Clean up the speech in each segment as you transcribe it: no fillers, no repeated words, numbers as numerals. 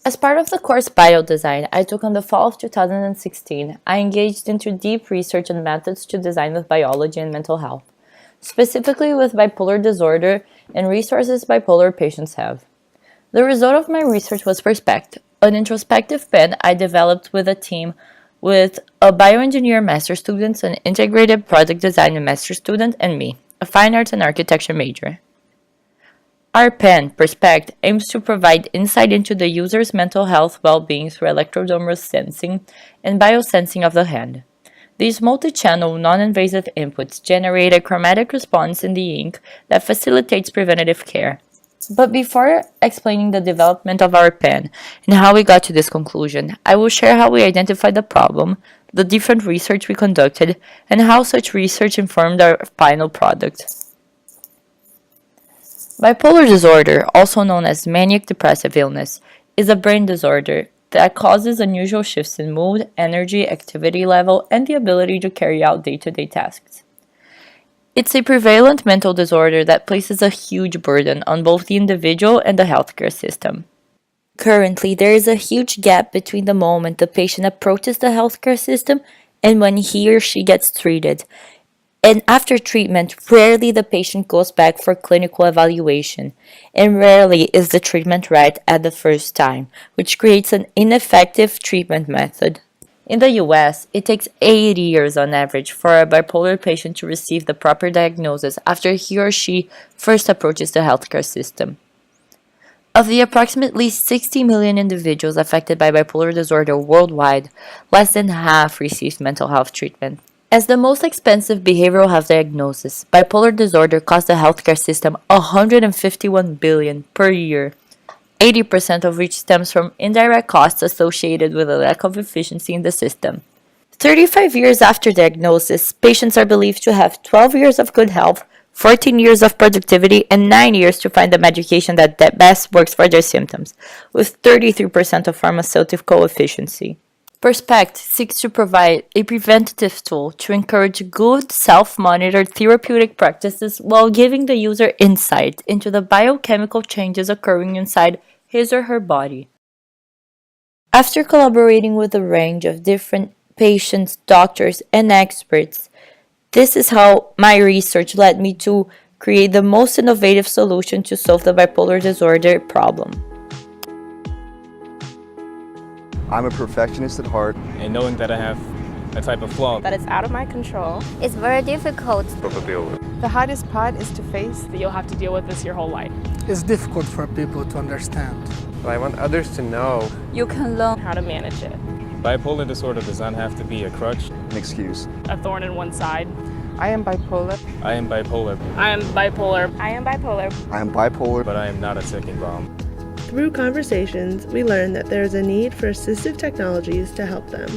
As part of the course Biodesign I took in the fall of 2016, I engaged into deep research on methods to design with biology and mental health, specifically with bipolar disorder and resources bipolar patients have. The result of my research was Perspect, an introspective pen I developed with a team with a bioengineer master student, an integrated product design master student, and me, a fine arts and architecture major. Our pen, Perspect, aims to provide insight into the user's mental health well-being through electrodermal sensing and biosensing of the hand. These multi-channel, non-invasive inputs generate a chromatic response in the ink that facilitates preventative care. But before explaining the development of our pen and how we got to this conclusion, I will share how we identified the problem, the different research we conducted, and how such research informed our final product. Bipolar disorder, also known as manic depressive illness, is a brain disorder that causes unusual shifts in mood, energy, activity level, and the ability to carry out day-to-day tasks. It's a prevalent mental disorder that places a huge burden on both the individual and the healthcare system. Currently, there is a huge gap between the moment the patient approaches the healthcare system and when he or she gets treated. And after treatment, rarely the patient goes back for clinical evaluation, and rarely is the treatment right at the first time, which creates an ineffective treatment method. In the US, it takes 80 years on average for a bipolar patient to receive the proper diagnosis after he or she first approaches the healthcare system. Of the approximately 60 million individuals affected by bipolar disorder worldwide, less than half receive mental health treatment. As the most expensive behavioral health diagnosis, bipolar disorder costs the healthcare system $151 billion per year, 80% of which stems from indirect costs associated with a lack of efficiency in the system. 35 years after diagnosis, patients are believed to have 12 years of good health, 14 years of productivity, and 9 years to find the medication that best works for their symptoms, with 33% of pharmaceutical efficiency. Perspect seeks to provide a preventative tool to encourage good, self-monitored therapeutic practices while giving the user insight into the biochemical changes occurring inside his or her body. After collaborating with a range of different patients, doctors, and experts, this is how my research led me to create the most innovative solution to solve the bipolar disorder problem. I'm a perfectionist at heart. And knowing that I have a type of flaw that is out of my control. It's very difficult. The hardest part is to face That you'll have to deal with this your whole life. It's difficult for people to understand. But I want others to know. You can learn how to manage it. bipolar disorder does not have to be a crutch. An excuse. A thorn in one side. I am bipolar. I am bipolar, I am bipolar. I am bipolar. I am bipolar. but I am not a ticking bomb. Through conversations, we learned that there is a need for assistive technologies to help them.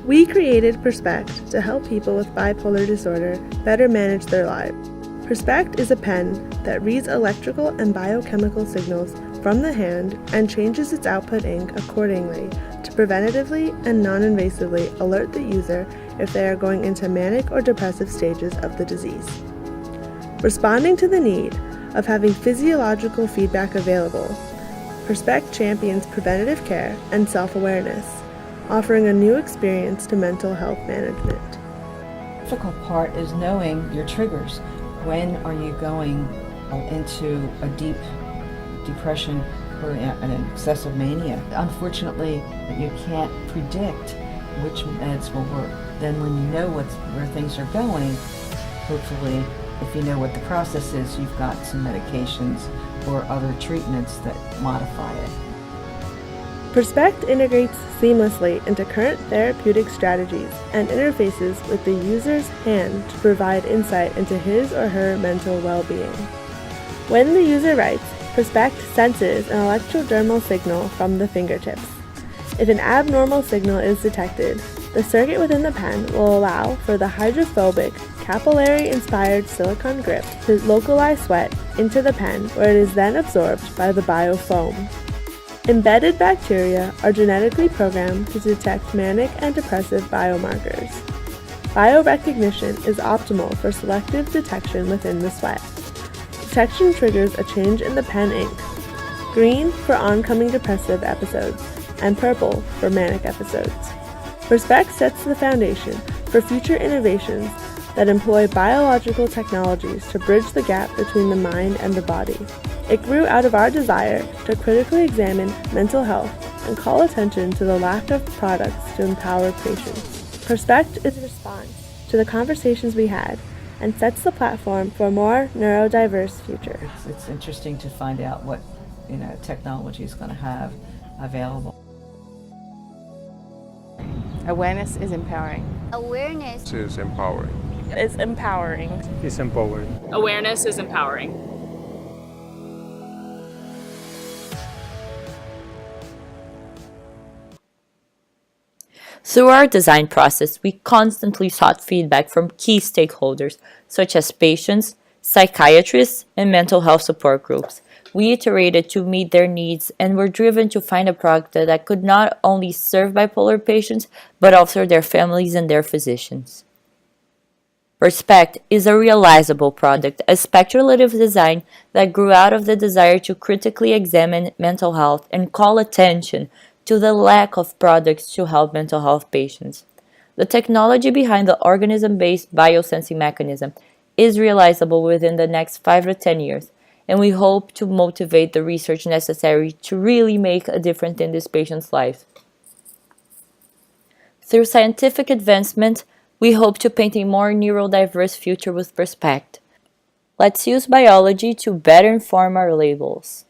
We created Perspect to help people with bipolar disorder better manage their lives. Perspect is a pen that reads electrical and biochemical signals from the hand and changes its output ink accordingly to preventatively and non-invasively alert the user if they are going into manic or depressive stages of the disease. Responding to the need of having physiological feedback available, Perspect champions preventative care and self-awareness, offering a new experience to mental health management. The difficult part is knowing your triggers. When are you going into a deep depression or an excessive mania? Unfortunately, you can't predict which meds will work. Then when you know where things are going, hopefully, if you know what the process is, you've got some medications or other treatments that modify it. Perspect integrates seamlessly into current therapeutic strategies and interfaces with the user's hand to provide insight into his or her mental well-being. When the user writes, Perspect senses an electrodermal signal from the fingertips. If an abnormal signal is detected, the circuit within the pen will allow for the hydrophobic, capillary-inspired silicone grip to localize sweat into the pen, where it is then absorbed by the biofoam. Embedded bacteria are genetically programmed to detect manic and depressive biomarkers. Biorecognition is optimal for selective detection within the sweat. Detection triggers a change in the pen ink. green for oncoming depressive episodes, and purple for manic episodes. Respect sets the foundation for future innovations that employ biological technologies to bridge the gap between the mind and the body. It grew out of our desire to critically examine mental health and call attention to the lack of products to empower patients. Respect is a response to the conversations we had and sets the platform for a more neurodiverse future. It's interesting to find out what technology is going to have available. Awareness is empowering. Awareness Is empowering. Is empowering. It's empowering. Awareness is empowering. Through our design process, we constantly sought feedback from key stakeholders, such as patients, psychiatrists, and mental health support groups. We iterated to meet their needs and were driven to find a product that could not only serve bipolar patients, but also their families and their physicians. Respect is a realizable product, a speculative design that grew out of the desire to critically examine mental health and call attention to the lack of products to help mental health patients. The technology behind the organism-based biosensing mechanism is realizable within the next 5 to 10 years, and we hope to motivate the research necessary to really make a difference in this patient's life. Through scientific advancement, we hope to paint a more neurodiverse future with respect. Let's use biology to better inform our labels.